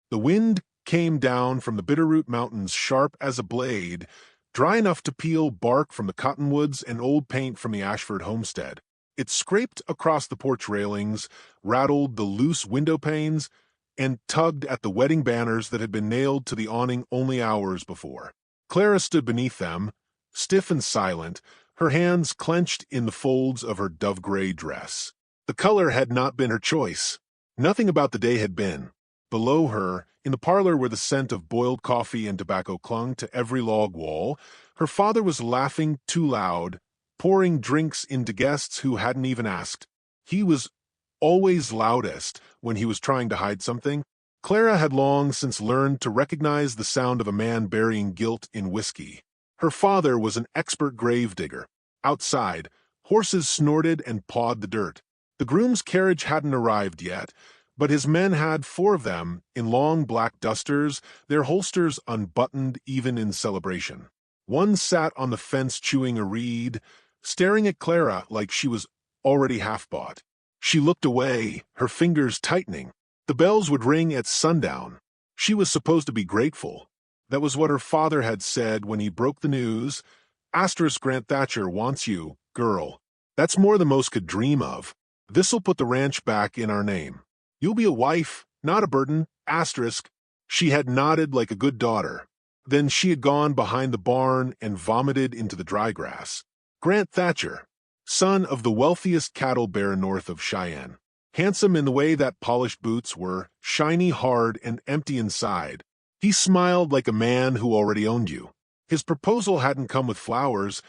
The wind came down from the Bitterroot Mountains sharp as a blade, dry enough to peel bark from the cottonwoods and old paint from the Ashford homestead. It scraped across the porch railings, rattled the loose window panes, and tugged at the wedding banners that had been nailed to the awning only hours before. Clara stood beneath them, stiff and silent, her hands clenched in the folds of her dove-gray dress. The color had not been her choice. Nothing about the day had been. Below her, in the parlor where the scent of boiled coffee and tobacco clung to every log wall, her father was laughing too loud, pouring drinks into guests who hadn't even asked. He was always loudest when he was trying to hide something. Clara had long since learned to recognize the sound of a man burying guilt in whiskey. Her father was an expert gravedigger. Outside, horses snorted and pawed the dirt. The groom's carriage hadn't arrived yet, but his men had 4 of them in long black dusters, their holsters unbuttoned even in celebration. One sat on the fence chewing a reed, staring at Clara like she was already half-bought. She looked away, her fingers tightening. The bells would ring at sundown. She was supposed to be grateful. That was what her father had said when he broke the news. Grant Thatcher wants you, girl. That's more than most could dream of. This'll put the ranch back in our name. You'll be a wife, not a burden. She had nodded like a good daughter. Then she had gone behind the barn and vomited into the dry grass. Grant Thatcher, son of the wealthiest cattle baron north of Cheyenne. Handsome in the way that polished boots were, shiny, hard, and empty inside. He smiled like a man who already owned you. His proposal hadn't come with flowers,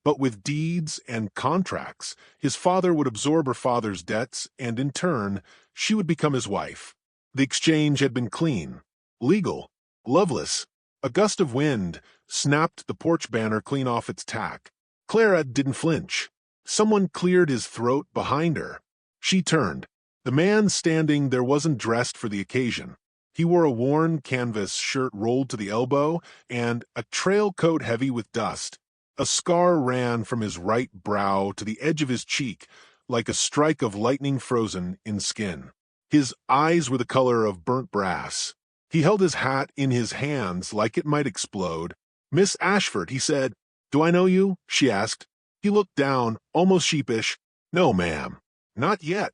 but with deeds and contracts. His father would absorb her father's debts, and in turn, she would become his wife. The exchange had been clean, legal, loveless. A gust of wind snapped the porch banner clean off its tack. Clara didn't flinch. Someone cleared his throat behind her. She turned. The man standing there wasn't dressed for the occasion. He wore a worn canvas shirt rolled to the elbow and a trail coat heavy with dust. A scar ran from his right brow to the edge of his cheek, like a strike of lightning frozen in skin. His eyes were the color of burnt brass. He held his hat in his hands like it might explode. "Miss Ashford," he said. "Do I know you?" she asked. He looked down, almost sheepish. "No, ma'am. Not yet."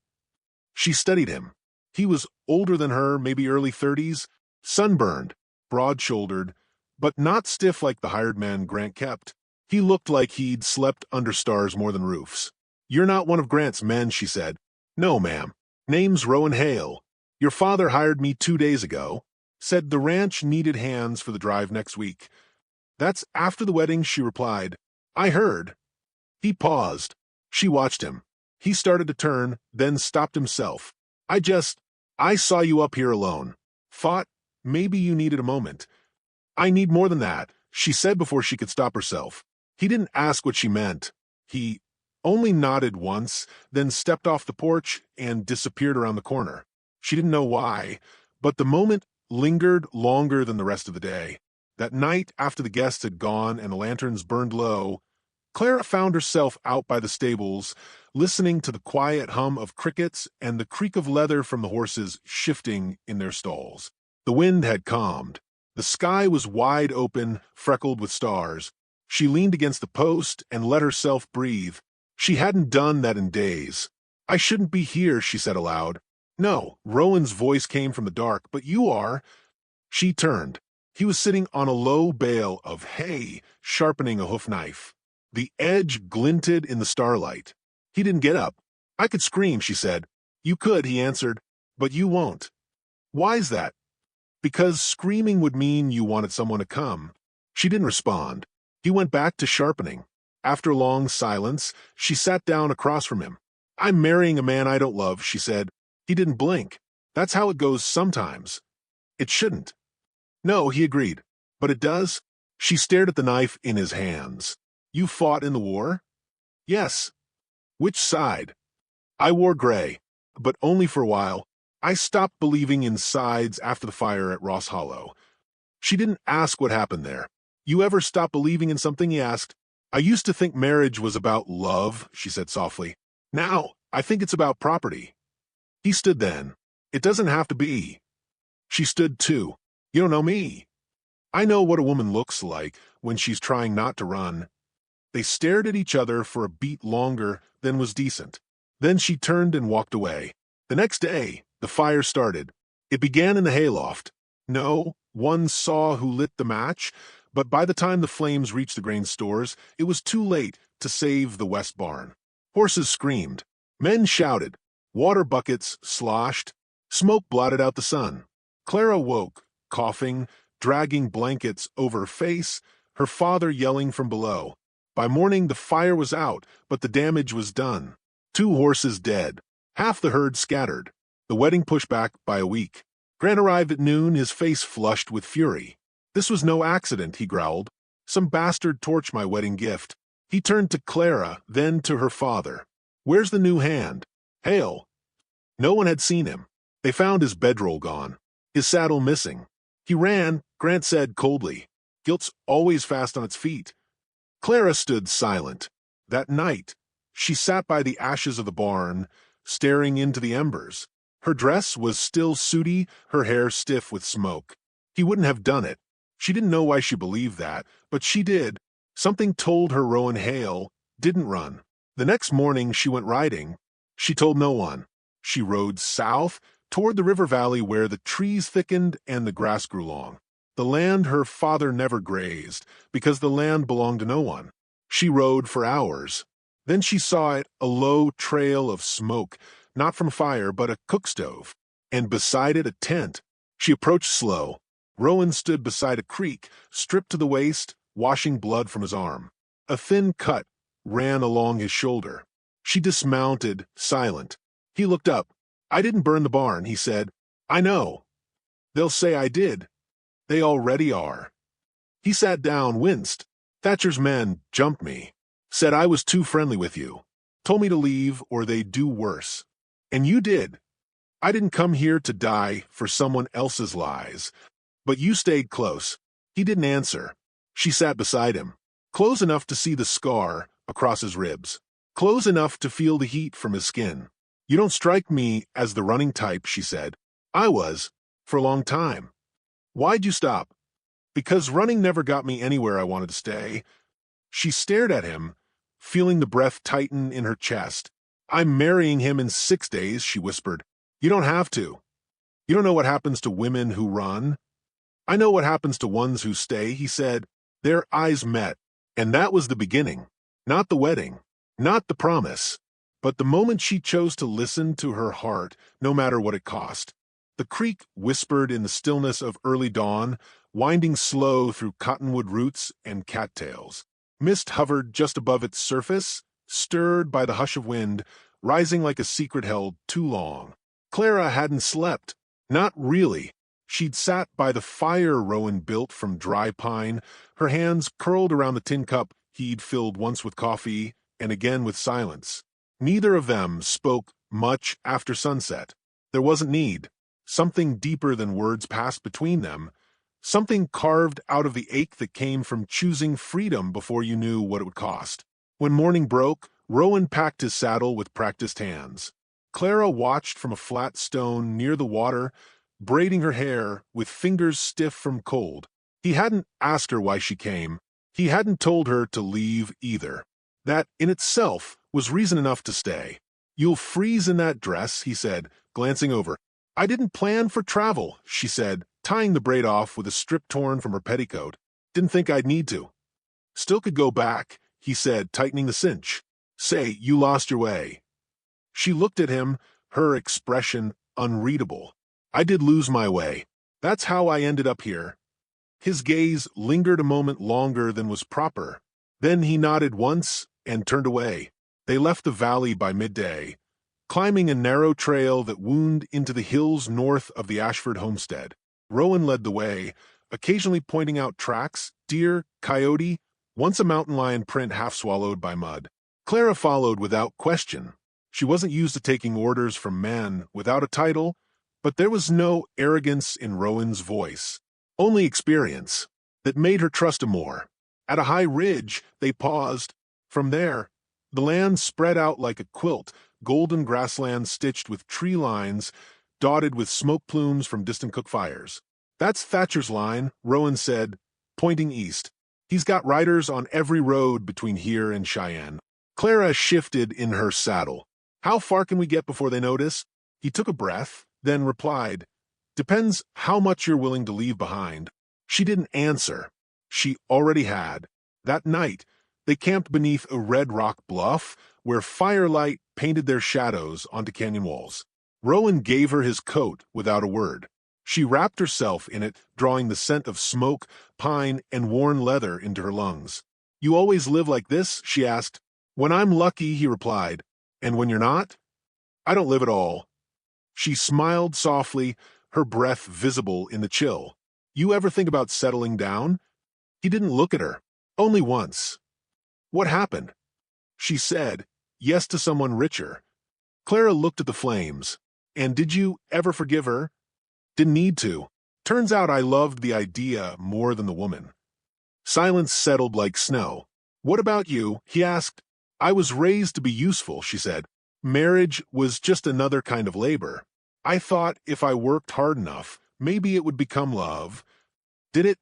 She studied him. He was older than her, maybe early 30s, sunburned, broad-shouldered, but not stiff like the hired man Grant kept. He looked like he'd slept under stars more than roofs. "You're not one of Grant's men," she said. "No, ma'am. Name's Rowan Hale. Your father hired me 2 days ago. Said the ranch needed hands for the drive next week." "That's after the wedding," she replied. "I heard." He paused. She watched him. He started to turn, then stopped himself. I saw you up here alone. Thought maybe you needed a moment." "I need more than that," she said before she could stop herself. He didn't ask what she meant. He only nodded once, then stepped off the porch and disappeared around the corner. She didn't know why, but the moment lingered longer than the rest of the day. That night, after the guests had gone and the lanterns burned low, Clara found herself out by the stables, listening to the quiet hum of crickets and the creak of leather from the horses shifting in their stalls. The wind had calmed. The sky was wide open, freckled with stars. She leaned against the post and let herself breathe. She hadn't done that in days. "I shouldn't be here," she said aloud. "No," Rowan's voice came from the dark, "but you are." She turned. He was sitting on a low bale of hay, sharpening a hoof knife. The edge glinted in the starlight. He didn't get up. "I could scream," she said. "You could," he answered, "but you won't." "Why's that?" "Because screaming would mean you wanted someone to come." She didn't respond. He went back to sharpening. After a long silence, she sat down across from him. "I'm marrying a man I don't love," she said. He didn't blink. "That's how it goes sometimes." "It shouldn't." "No," he agreed. "But it does?" She stared at the knife in his hands. "You fought in the war?" "Yes." "Which side?" "I wore gray, but only for a while. I stopped believing in sides after the fire at Ross Hollow." She didn't ask what happened there. "You ever stop believing in something?" he asked. "I used to think marriage was about love," she said softly. "Now, I think it's about property." He stood then. "It doesn't have to be." She stood too. You don't know me. I know what a woman looks like when she's trying not to run. They stared at each other for a beat longer than was decent. Then she turned and walked away. The next day, the fire started. It began in the hayloft. No one saw who lit the match, but by the time the flames reached the grain stores, it was too late to save the west barn. Horses screamed. Men shouted. Water buckets sloshed. Smoke blotted out the sun. Clara woke, coughing, dragging blankets over her face, her father yelling from below. By morning, the fire was out, but the damage was done. 2 horses dead. Half the herd scattered. The wedding pushed back by a week. Grant arrived at noon, his face flushed with fury. This was no accident, he growled. Some bastard torched my wedding gift. He turned to Clara, then to her father. Where's the new hand? Hale. No one had seen him. They found his bedroll gone. His saddle missing. He ran, Grant said coldly. Guilt's always fast on its feet. Clara stood silent. That night, she sat by the ashes of the barn, staring into the embers. Her dress was still sooty, her hair stiff with smoke. He wouldn't have done it. She didn't know why she believed that, but she did. Something told her Rowan Hale didn't run. The next morning she went riding. She told no one. She rode south, toward the river valley where the trees thickened and the grass grew long. The land her father never grazed, because the land belonged to no one. She rode for hours. Then she saw it, a low trail of smoke, not from fire, but a cook stove, and beside it a tent. She approached slow. Rowan stood beside a creek, stripped to the waist, washing blood from his arm. A thin cut ran along his shoulder. She dismounted, silent. He looked up. I didn't burn the barn, he said. I know. They'll say I did. They already are. He sat down, winced. Thatcher's men jumped me. Said I was too friendly with you. Told me to leave or they'd do worse. And you did. I didn't come here to die for someone else's lies. But you stayed close. He didn't answer. She sat beside him. Close enough to see the scar across his ribs. Close enough to feel the heat from his skin. You don't strike me as the running type, she said. I was, for a long time. Why'd you stop? Because running never got me anywhere I wanted to stay. She stared at him, feeling the breath tighten in her chest. I'm marrying him in 6 days, she whispered. You don't have to. You don't know what happens to women who run. I know what happens to ones who stay, he said. Their eyes met, and that was the beginning. Not the wedding, not the promise, but the moment she chose to listen to her heart, no matter what it cost. The creek whispered in the stillness of early dawn, winding slow through cottonwood roots and cattails. Mist hovered just above its surface, stirred by the hush of wind, rising like a secret held too long. Clara hadn't slept. Not really. She'd sat by the fire Rowan built from dry pine, her hands curled around the tin cup he'd filled once with coffee and again with silence. Neither of them spoke much after sunset. There wasn't need. Something deeper than words passed between them, something carved out of the ache that came from choosing freedom before you knew what it would cost. When morning broke, Rowan packed his saddle with practiced hands. Clara watched from a flat stone near the water, braiding her hair with fingers stiff from cold. He hadn't asked her why she came. He hadn't told her to leave either. That, in itself, was reason enough to stay. You'll freeze in that dress, he said, glancing over. I didn't plan for travel, she said, tying the braid off with a strip torn from her petticoat. Didn't think I'd need to. Still could go back, he said, tightening the cinch. Say, you lost your way. She looked at him, her expression unreadable. I did lose my way. That's how I ended up here. His gaze lingered a moment longer than was proper. Then he nodded once and turned away. They left the valley by midday, climbing a narrow trail that wound into the hills north of the Ashford homestead. Rowan led the way, occasionally pointing out tracks, deer, coyote, once a mountain lion print half swallowed by mud. Clara followed without question. She wasn't used to taking orders from men without a title, but there was no arrogance in Rowan's voice, only experience that made her trust him more. At a high ridge, they paused. From there, the land spread out like a quilt, golden grassland stitched with tree lines, dotted with smoke plumes from distant cook fires. "That's Thatcher's line," Rowan said, pointing east. "He's got riders on every road between here and Cheyenne." Clara shifted in her saddle. "How far can we get before they notice?" He took a breath, then replied, "Depends how much you're willing to leave behind." She didn't answer. She already had. That night, they camped beneath a red rock bluff where firelight painted their shadows onto canyon walls. Rowan gave her his coat without a word. She wrapped herself in it, drawing the scent of smoke, pine, and worn leather into her lungs. "You always live like this?" she asked. "When I'm lucky," he replied. "And when you're not?" "I don't live at all." She smiled softly, her breath visible in the chill. "You ever think about settling down?" He didn't look at her. "Only once." "What happened?" She said, "Yes to someone richer." Clara looked at the flames. "And did you ever forgive her?" "Didn't need to. Turns out I loved the idea more than the woman." Silence settled like snow. "What about you?" he asked. "I was raised to be useful," she said. "Marriage was just another kind of labor. I thought if I worked hard enough, maybe it would become love." "Did it?"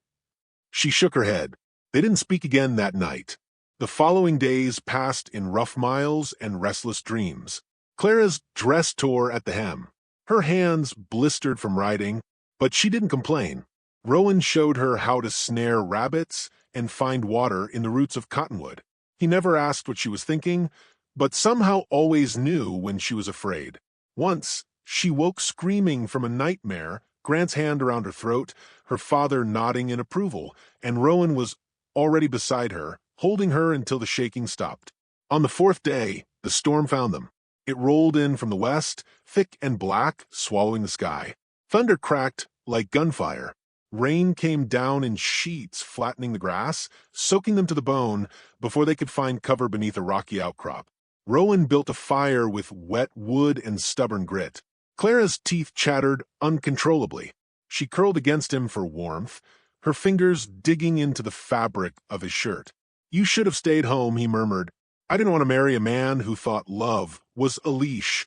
She shook her head. They didn't speak again that night. The following days passed in rough miles and restless dreams. Clara's dress tore at the hem. Her hands blistered from riding, but she didn't complain. Rowan showed her how to snare rabbits and find water in the roots of cottonwood. He never asked what she was thinking, but somehow always knew when she was afraid. Once, she woke screaming from a nightmare, Grant's hand around her throat, her father nodding in approval, and Rowan was already beside her, holding her until the shaking stopped. On the fourth day, the storm found them. It rolled in from the west, thick and black, swallowing the sky. Thunder cracked like gunfire. Rain came down in sheets, flattening the grass, soaking them to the bone before they could find cover beneath a rocky outcrop. Rowan built a fire with wet wood and stubborn grit. Clara's teeth chattered uncontrollably. She curled against him for warmth, her fingers digging into the fabric of his shirt. "You should have stayed home," he murmured. "I didn't want to marry a man who thought love was a leash.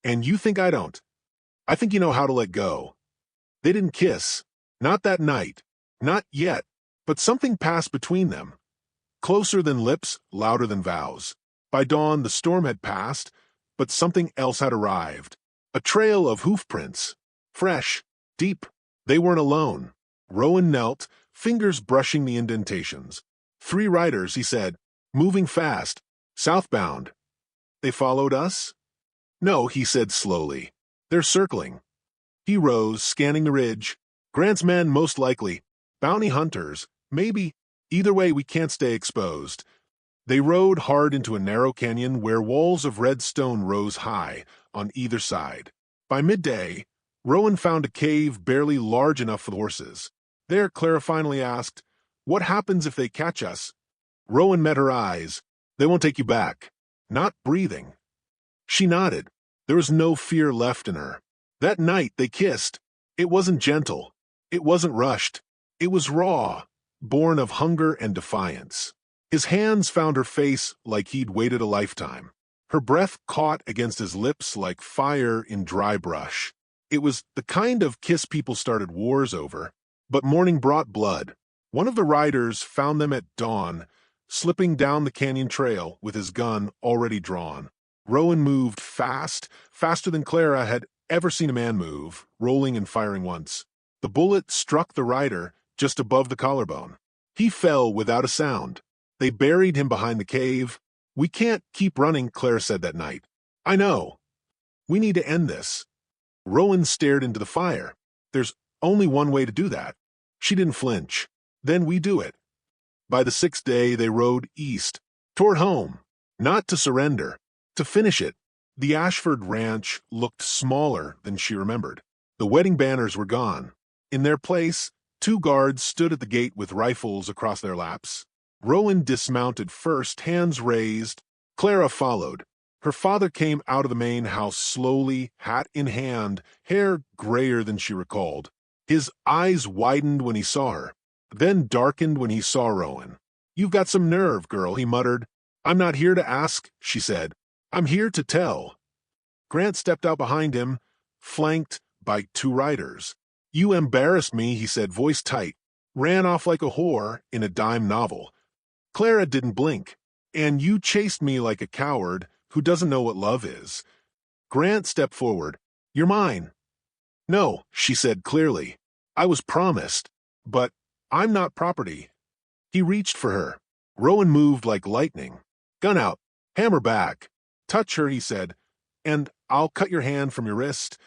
And you think I don't. I think you know how to let go." They didn't kiss. Not that night. Not yet. But something passed between them. Closer than lips, louder than vows. By dawn, the storm had passed, but something else had arrived. A trail of hoof prints. Fresh. Deep. They weren't alone. Rowan knelt, fingers brushing the indentations. "3 riders," he said, "moving fast. Southbound." "They followed us?" "No," he said slowly. "They're circling." He rose, scanning the ridge. "Grant's men, most likely. Bounty hunters. Maybe. Either way, we can't stay exposed." They rode hard into a narrow canyon where walls of red stone rose high on either side. By midday, Rowan found a cave barely large enough for the horses. There, Clara finally asked, "What happens if they catch us?" Rowan met her eyes. "They won't take you back." Not breathing. She nodded. There was no fear left in her. That night they kissed. It wasn't gentle. It wasn't rushed. It was raw, born of hunger and defiance. His hands found her face like he'd waited a lifetime. Her breath caught against his lips like fire in dry brush. It was the kind of kiss people started wars over. But morning brought blood. One of the riders found them at dawn, slipping down the canyon trail with his gun already drawn. Rowan moved fast, faster than Clara had ever seen a man move, rolling and firing once. The bullet struck the rider just above the collarbone. He fell without a sound. They buried him behind the cave. "We can't keep running," Clara said that night. "I know. We need to end this." Rowan stared into the fire. "There's only one way to do that." She didn't flinch. "Then we do it." By the 6th day, they rode east, toward home. Not to surrender, to finish it. The Ashford ranch looked smaller than she remembered. The wedding banners were gone. In their place, 2 guards stood at the gate with rifles across their laps. Rowan dismounted first, hands raised. Clara followed. Her father came out of the main house slowly, hat in hand, hair grayer than she recalled. His eyes widened when he saw her, then darkened when he saw Rowan. "You've got some nerve, girl," he muttered. "I'm not here to ask," she said. "I'm here to tell." Grant stepped out behind him, flanked by 2 riders. "You embarrassed me," he said, voice tight. "Ran off like a whore in a dime novel. Clara didn't blink. And you chased me like a coward who doesn't know what love is." Grant stepped forward. "You're mine." "No," she said clearly. "I was promised. But I'm not property." He reached for her. Rowan moved like lightning. "Gun out. Hammer back. Touch her," he said, "and I'll cut your hand from your wrist."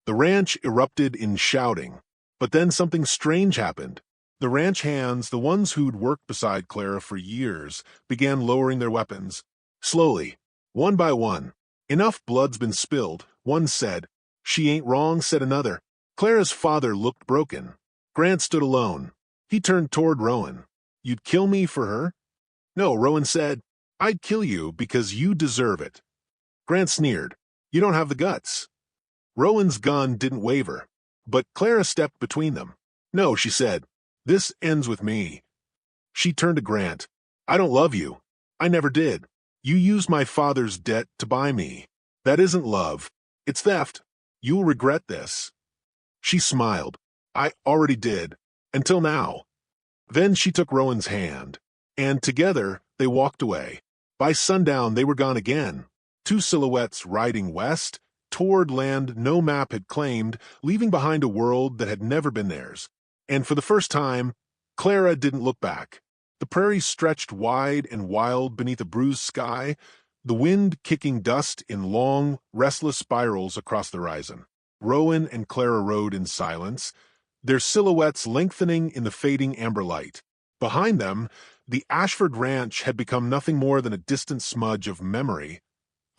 The ranch erupted in shouting. But then something strange happened. The ranch hands, the ones who'd worked beside Clara for years, began lowering their weapons. Slowly, one by one. "Enough blood's been spilled," one said. "She ain't wrong," said another. Clara's father looked broken. Grant stood alone. He turned toward Rowan. "You'd kill me for her?" "No," Rowan said. "I'd kill you because you deserve it." Grant sneered. "You don't have the guts." Rowan's gun didn't waver, but Clara stepped between them. "No," she said. "This ends with me." She turned to Grant. "I don't love you. I never did. You used my father's debt to buy me. That isn't love. It's theft. You'll regret this." She smiled. "I already did. Until now." Then she took Rowan's hand, and together they walked away. By sundown they were gone again. 2 silhouettes riding west, toward land no map had claimed, leaving behind a world that had never been theirs. And for the first time, Clara didn't look back. The prairies stretched wide and wild beneath a bruised sky, the wind kicking dust in long, restless spirals across the horizon. Rowan and Clara rode in silence, their silhouettes lengthening in the fading amber light. Behind them, the Ashford Ranch had become nothing more than a distant smudge of memory,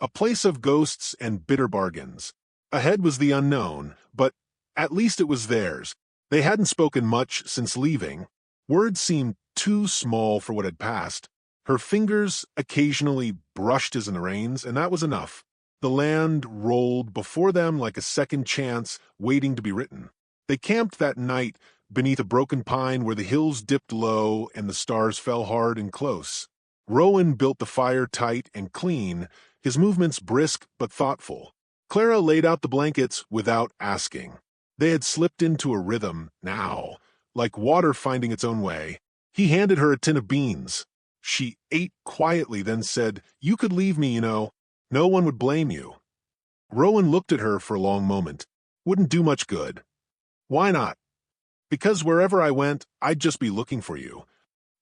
a place of ghosts and bitter bargains. Ahead was the unknown, but at least it was theirs. They hadn't spoken much since leaving. Words seemed too small for what had passed. Her fingers occasionally brushed in the reins, and that was enough. The land rolled before them like a second chance waiting to be written. They camped that night beneath a broken pine where the hills dipped low and the stars fell hard and close. Rowan built the fire tight and clean, his movements brisk but thoughtful. Clara laid out the blankets without asking. They had slipped into a rhythm now, like water finding its own way. He handed her a tin of beans. She ate quietly, then said, "You could leave me, you know. No one would blame you." Rowan looked at her for a long moment. "Wouldn't do much good." "Why not?" "Because wherever I went, I'd just be looking for you."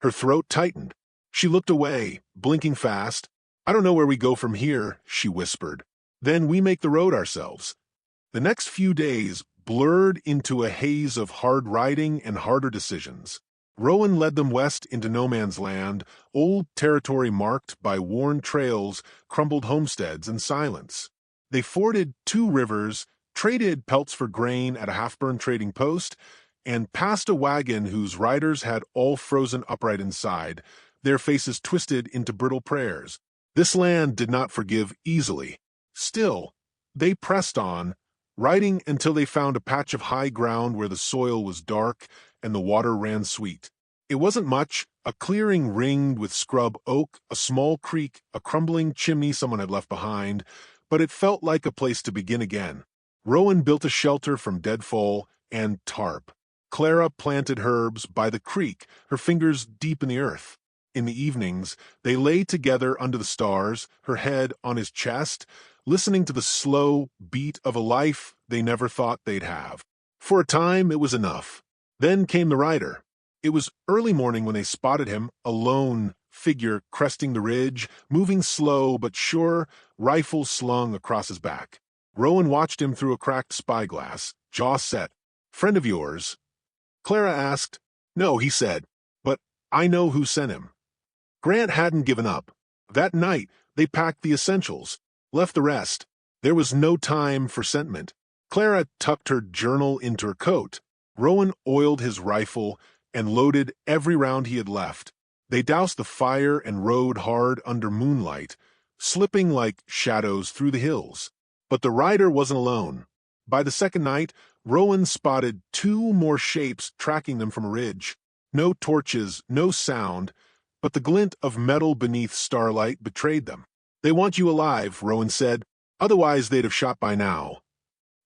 Her throat tightened. She looked away, blinking fast. "I don't know where we go from here," she whispered. "Then we make the road ourselves." The next few days blurred into a haze of hard riding and harder decisions. Rowan led them west into no man's land, old territory marked by worn trails, crumbled homesteads, and silence. They forded 2 rivers, traded pelts for grain at a half-burned trading post, and passed a wagon whose riders had all frozen upright inside, their faces twisted into brittle prayers. This land did not forgive easily. Still, they pressed on, riding until they found a patch of high ground where the soil was dark and the water ran sweet. It wasn't much, a clearing ringed with scrub oak, a small creek, a crumbling chimney someone had left behind, but it felt like a place to begin again. Rowan built a shelter from deadfall and tarp. Clara planted herbs by the creek, her fingers deep in the earth. In the evenings, they lay together under the stars, her head on his chest, listening to the slow beat of a life they never thought they'd have. For a time, it was enough. Then came the rider. It was early morning when they spotted him, a lone figure cresting the ridge, moving slow but sure, rifle slung across his back. Rowan watched him through a cracked spyglass, jaw set. "Friend of yours?" Clara asked. "No," he said, "but I know who sent him." Grant hadn't given up. That night, they packed the essentials, left the rest. There was no time for sentiment. Clara tucked her journal into her coat. Rowan oiled his rifle and loaded every round he had left. They doused the fire and rode hard under moonlight, slipping like shadows through the hills. But the rider wasn't alone. By the second night, Rowan spotted 2 more shapes tracking them from a ridge. No torches, no sound, but the glint of metal beneath starlight betrayed them. "They want you alive," Rowan said. "Otherwise they'd have shot by now."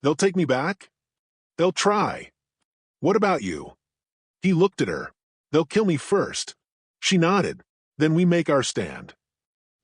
"They'll take me back?" They'll try. What about you? He looked at her. They'll kill me first. She nodded. Then we make our stand.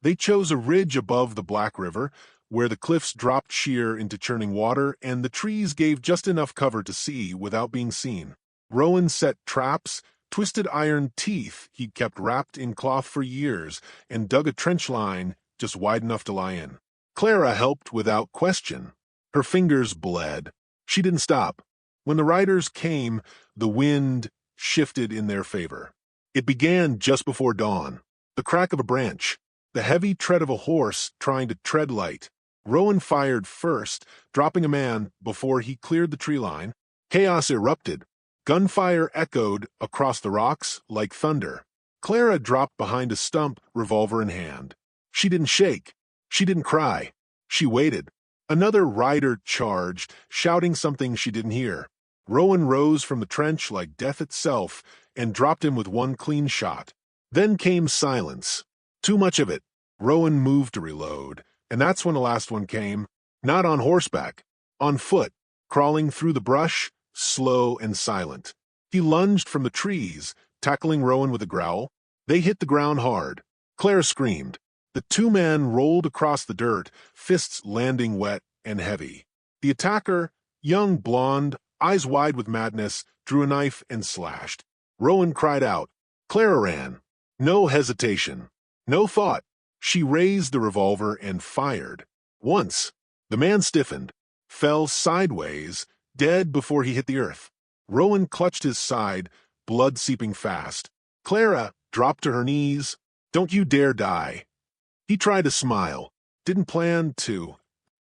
They chose a ridge above the Black River, where the cliffs dropped sheer into churning water and the trees gave just enough cover to see without being seen. Rowan set traps, twisted iron teeth he'd kept wrapped in cloth for years, and dug a trench line just wide enough to lie in. Clara helped without question. Her fingers bled. She didn't stop. When the riders came, the wind shifted in their favor. It began just before dawn. The crack of a branch, the heavy tread of a horse trying to tread light. Rowan fired first, dropping a man before he cleared the tree line. Chaos erupted. Gunfire echoed across the rocks like thunder. Clara dropped behind a stump, revolver in hand. She didn't shake. She didn't cry. She waited. Another rider charged, shouting something she didn't hear. Rowan rose from the trench like death itself and dropped him with one clean shot. Then came silence. Too much of it. Rowan moved to reload, and that's when the last one came. Not on horseback. On foot, crawling through the brush, slow and silent. He lunged from the trees, tackling Rowan with a growl. They hit the ground hard. Claire screamed. The two men rolled across the dirt, fists landing wet and heavy. The attacker, young blonde, eyes wide with madness, drew a knife and slashed. Rowan cried out. Clara ran. No hesitation. No thought. She raised the revolver and fired. Once. The man stiffened, fell sideways, dead before he hit the earth. Rowan clutched his side, blood seeping fast. Clara dropped to her knees. Don't you dare die. He tried to smile. Didn't plan to.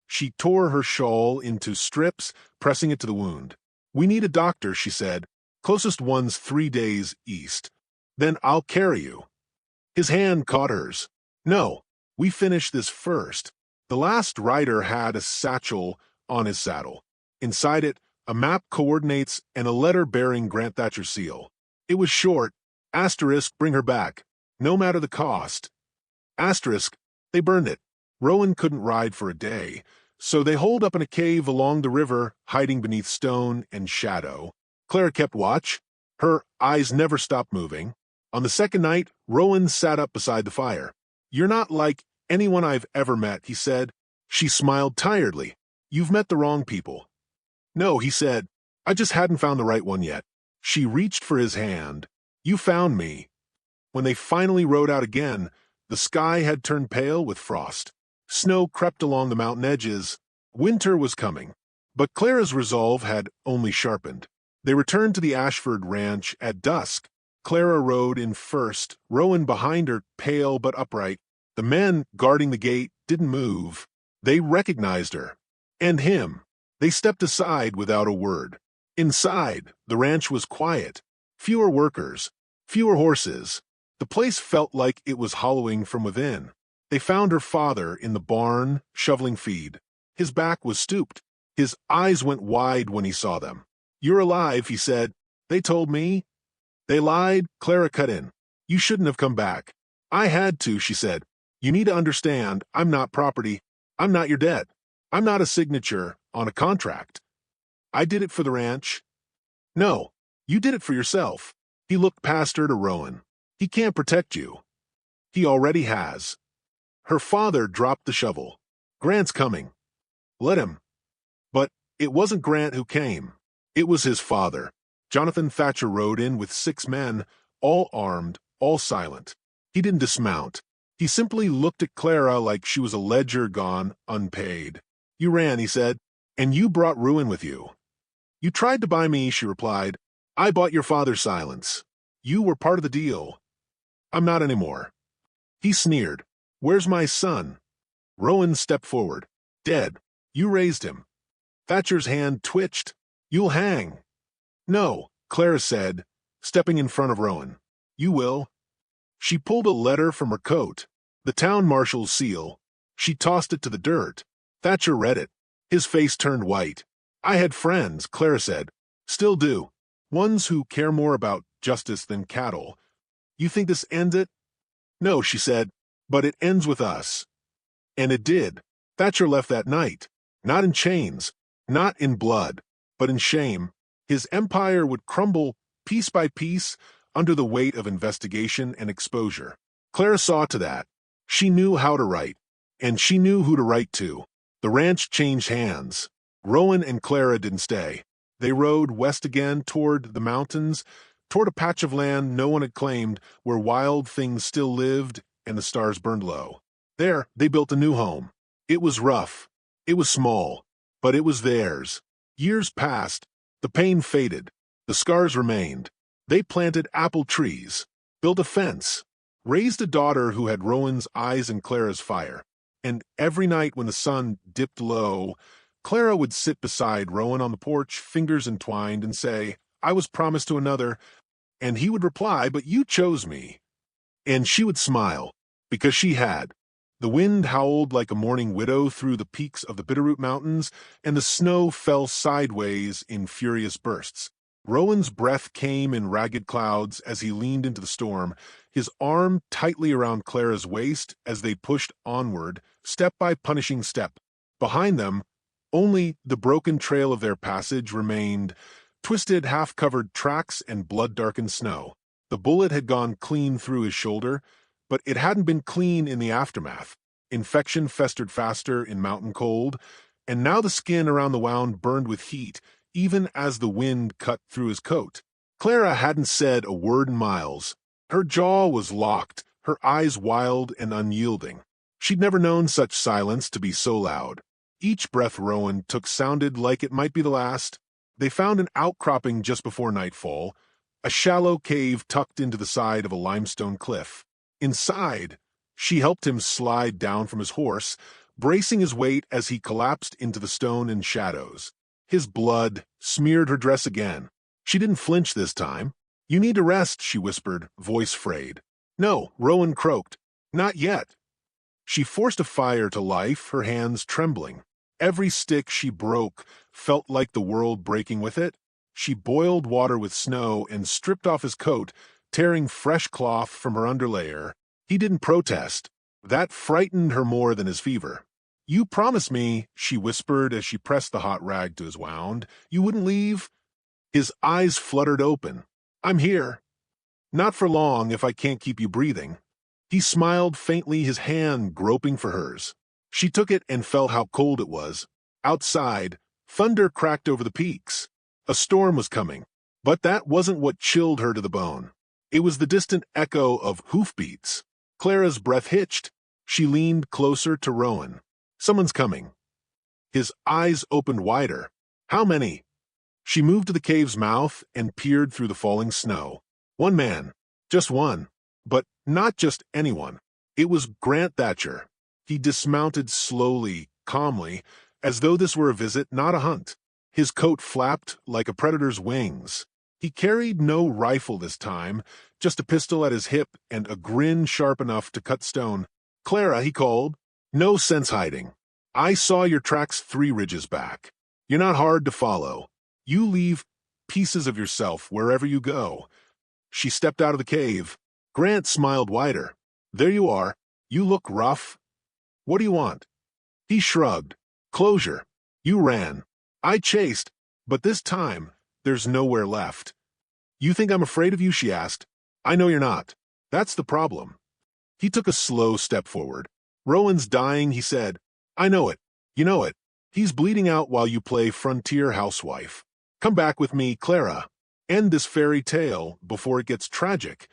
She tore her shawl into strips, pressing it to the wound. We need a doctor, she said. Closest one's 3 days east. Then I'll carry you. His hand caught hers. No, we finish this first. The last rider had a satchel on his saddle. Inside it, a map, coordinates, and a letter bearing Grant Thatcher's seal. It was short. Asterisk, bring her back. No matter the cost. Asterisk, they burned it. Rowan couldn't ride for a day, so they holed up in a cave along the river, hiding beneath stone and shadow. Clara kept watch. Her eyes never stopped moving. On the second night, Rowan sat up beside the fire. You're not like anyone I've ever met, he said. She smiled tiredly. You've met the wrong people. No, he said. I just hadn't found the right one yet. She reached for his hand. You found me. When they finally rode out again, the sky had turned pale with frost. Snow crept along the mountain edges. Winter was coming. But Clara's resolve had only sharpened. They returned to the Ashford ranch at dusk. Clara rode in first, Rowan behind her, pale but upright. The men guarding the gate didn't move. They recognized her. And him. They stepped aside without a word. Inside, the ranch was quiet. Fewer workers. Fewer horses. The place felt like it was hollowing from within. They found her father in the barn, shoveling feed. His back was stooped. His eyes went wide when he saw them. You're alive, he said. They told me. They lied, Clara cut in. You shouldn't have come back. I had to, she said. You need to understand, I'm not property. I'm not your debt. I'm not a signature on a contract. I did it for the ranch. No, you did it for yourself. He looked past her to Rowan. He can't protect you. He already has. Her father dropped the shovel. Grant's coming. Let him. But it wasn't Grant who came. It was his father. Jonathan Thatcher rode in with 6 men, all armed, all silent. He didn't dismount. He simply looked at Clara like she was a ledger gone unpaid. You ran, he said, and you brought ruin with you. You tried to buy me, she replied. I bought your father's silence. You were part of the deal. I'm not anymore. He sneered. Where's my son? Rowan stepped forward. Dead. You raised him. Thatcher's hand twitched. You'll hang. No, Clara said, stepping in front of Rowan. You will. She pulled a letter from her coat, the town marshal's seal. She tossed it to the dirt. Thatcher read it. His face turned white. I had friends, Clara said. Still do. Ones who care more about justice than cattle. You think this ends it? No, she said, but it ends with us. And it did. Thatcher left that night. Not in chains. Not in blood. but in shame. His empire would crumble piece by piece under the weight of investigation and exposure. Clara saw to that. She knew how to write, and she knew who to write to. The ranch changed hands. Rowan and Clara didn't stay. They rode west again toward the mountains, toward a patch of land no one had claimed, where wild things still lived and the stars burned low. There, they built a new home. It was rough. It was small, but it was theirs. Years passed. The pain faded. The scars remained. They planted apple trees, built a fence, raised a daughter who had Rowan's eyes and Clara's fire. And every night when the sun dipped low, Clara would sit beside Rowan on the porch, fingers entwined, and say, "I was promised to another," and he would reply, "But you chose me." And she would smile, because she had. The wind howled like a mourning widow through the peaks of the Bitterroot Mountains, and the snow fell sideways in furious bursts. Rowan's breath came in ragged clouds as he leaned into the storm, his arm tightly around Clara's waist as they pushed onward, step by punishing step. Behind them, only the broken trail of their passage remained, twisted, half-covered tracks and blood-darkened snow. The bullet had gone clean through his shoulder, but it hadn't been clean in the aftermath. Infection festered faster in mountain cold, and now the skin around the wound burned with heat, even as the wind cut through his coat. Clara hadn't said a word in miles. Her jaw was locked, her eyes wild and unyielding. She'd never known such silence to be so loud. Each breath Rowan took sounded like it might be the last. They found an outcropping just before nightfall, a shallow cave tucked into the side of a limestone cliff. Inside, she helped him slide down from his horse, bracing his weight as he collapsed into the stone and shadows. His blood smeared her dress again. She didn't flinch this time. "You need to rest," she whispered, voice frayed. "No," Rowan croaked. "Not yet." She forced a fire to life, her hands trembling. Every stick she broke felt like the world breaking with it. She boiled water with snow and stripped off his coat, tearing fresh cloth from her underlayer. He didn't protest. That frightened her more than his fever. "You promised me," she whispered as she pressed the hot rag to his wound, "you wouldn't leave?" His eyes fluttered open. "I'm here. Not for long if I can't keep you breathing." He smiled faintly, his hand groping for hers. She took it and felt how cold it was. Outside, thunder cracked over the peaks. A storm was coming, but that wasn't what chilled her to the bone. It was the distant echo of hoofbeats. Clara's breath hitched. She leaned closer to Rowan. "Someone's coming." His eyes opened wider. "How many?" She moved to the cave's mouth and peered through the falling snow. "One man. Just one. But not just anyone. It was Grant Thatcher." He dismounted slowly, calmly, as though this were a visit, not a hunt. His coat flapped like a predator's wings. He carried no rifle this time, just a pistol at his hip and a grin sharp enough to cut stone. "Clara," he called. "No sense hiding. I saw your tracks 3 ridges back. You're not hard to follow. You leave pieces of yourself wherever you go." She stepped out of the cave. Grant smiled wider. "There you are. You look rough. What do you want?" He shrugged. "Closure. You ran. I chased, but this time, there's nowhere left." "You think I'm afraid of you?" she asked. "I know you're not. That's the problem." He took a slow step forward. "Rowan's dying," he said. "I know it. You know it. He's bleeding out while you play frontier housewife. Come back with me, Clara. End this fairy tale before it gets tragic."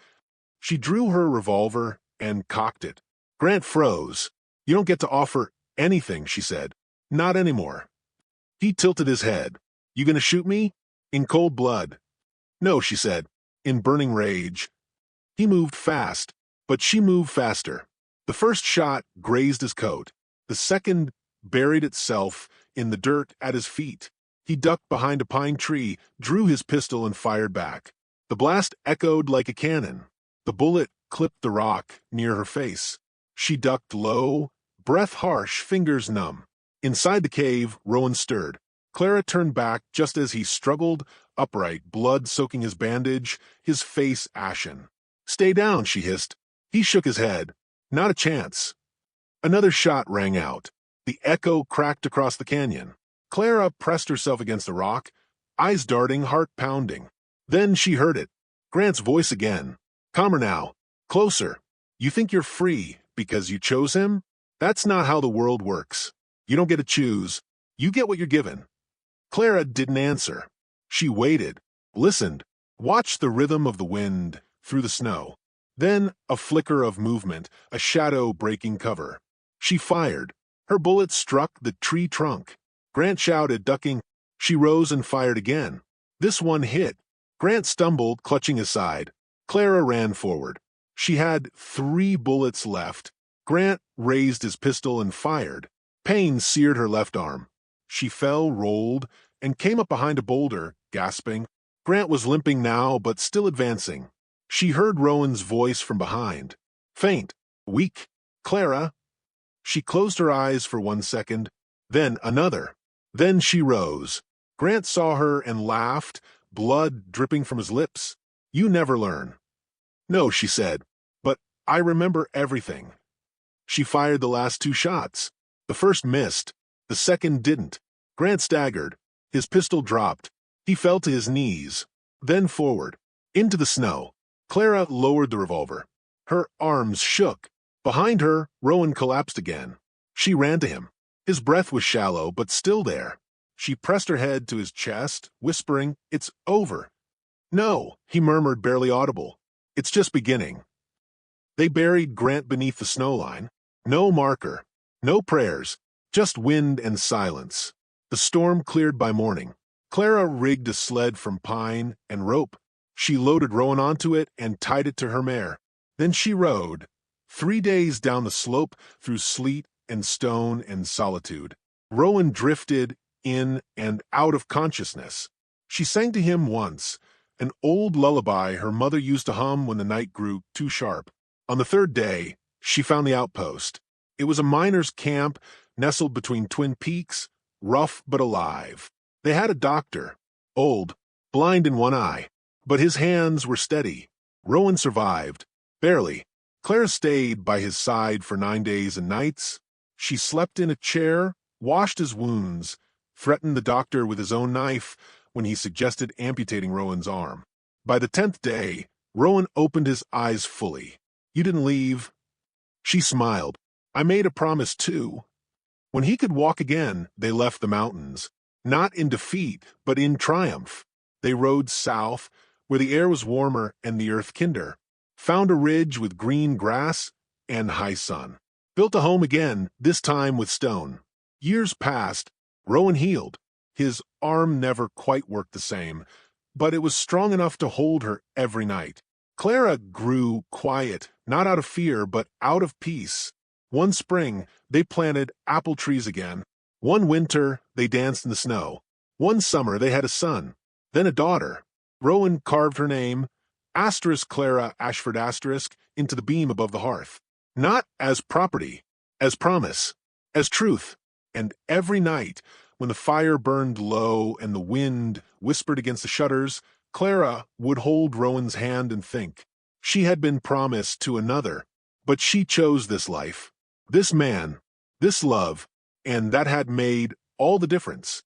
She drew her revolver and cocked it. Grant froze. "You don't get to offer anything," she said. "Not anymore." He tilted his head. "You gonna shoot me?" "In cold blood." "No," she said, in burning rage. He moved fast, but she moved faster. The first shot grazed his coat. The second buried itself in the dirt at his feet. He ducked behind a pine tree, drew his pistol, and fired back. The blast echoed like a cannon. The bullet clipped the rock near her face. She ducked low, breath harsh, fingers numb. Inside the cave, Rowan stirred. Clara turned back just as he struggled upright, blood soaking his bandage, his face ashen. "Stay down," she hissed. He shook his head. "Not a chance." Another shot rang out. The echo cracked across the canyon. Clara pressed herself against the rock, eyes darting, heart pounding. Then she heard it. Grant's voice again. Calmer now. Closer. You think you're free because you chose him? That's not how the world works. You don't get to choose. You get what you're given. Clara didn't answer. She waited, listened, watched the rhythm of the wind through the snow. Then a flicker of movement, a shadow breaking cover. She fired. Her bullet struck the tree trunk. Grant shouted, ducking. She rose and fired again. This one hit. Grant stumbled, clutching his side. Clara ran forward. She had 3 bullets left. Grant raised his pistol and fired. Pain seared her left arm. She fell, rolled, and came up behind a boulder, gasping. Grant was limping now, but still advancing. She heard Rowan's voice from behind. Faint, weak. Clara. She closed her eyes for 1 second, then another. Then she rose. Grant saw her and laughed, blood dripping from his lips. You never learn. No, she said, but I remember everything. She fired the last 2 shots. The first missed. The second didn't. Grant staggered. His pistol dropped. He fell to his knees. Then forward. Into the snow. Clara lowered the revolver. Her arms shook. Behind her, Rowan collapsed again. She ran to him. His breath was shallow, but still there. She pressed her head to his chest, whispering, "It's over." "No," he murmured, barely audible. "It's just beginning." They buried Grant beneath the snow line. No marker. No prayers. Just wind and silence. The storm cleared by morning. Clara rigged a sled from pine and rope. She loaded Rowan onto it and tied it to her mare. Then she rode, 3 days down the slope through sleet and stone and solitude. Rowan drifted in and out of consciousness. She sang to him once, an old lullaby her mother used to hum when the night grew too sharp. On the 3rd day, she found the outpost. It was a miners' camp nestled between twin peaks, rough but alive. They had a doctor, old, blind in one eye, but his hands were steady. Rowan survived, barely. Clara stayed by his side for 9 days and nights. She slept in a chair, washed his wounds, threatened the doctor with his own knife when he suggested amputating Rowan's arm. By the 10th day, Rowan opened his eyes fully. "You didn't leave." She smiled. "I made a promise too." When he could walk again, they left the mountains. Not in defeat, but in triumph. They rode south, where the air was warmer and the earth kinder. Found a ridge with green grass and high sun. Built a home again, this time with stone. Years passed. Rowan healed. His arm never quite worked the same, but it was strong enough to hold her every night. Clara grew quiet, not out of fear, but out of peace. One spring, they planted apple trees again. One winter, they danced in the snow. One summer, they had a son, then a daughter. Rowan carved her name, Clara Ashford into the beam above the hearth. Not as property, as promise, as truth. And every night, when the fire burned low and the wind whispered against the shutters, Clara would hold Rowan's hand and think. She had been promised to another, but she chose this life, this man, this love, and that had made all the difference.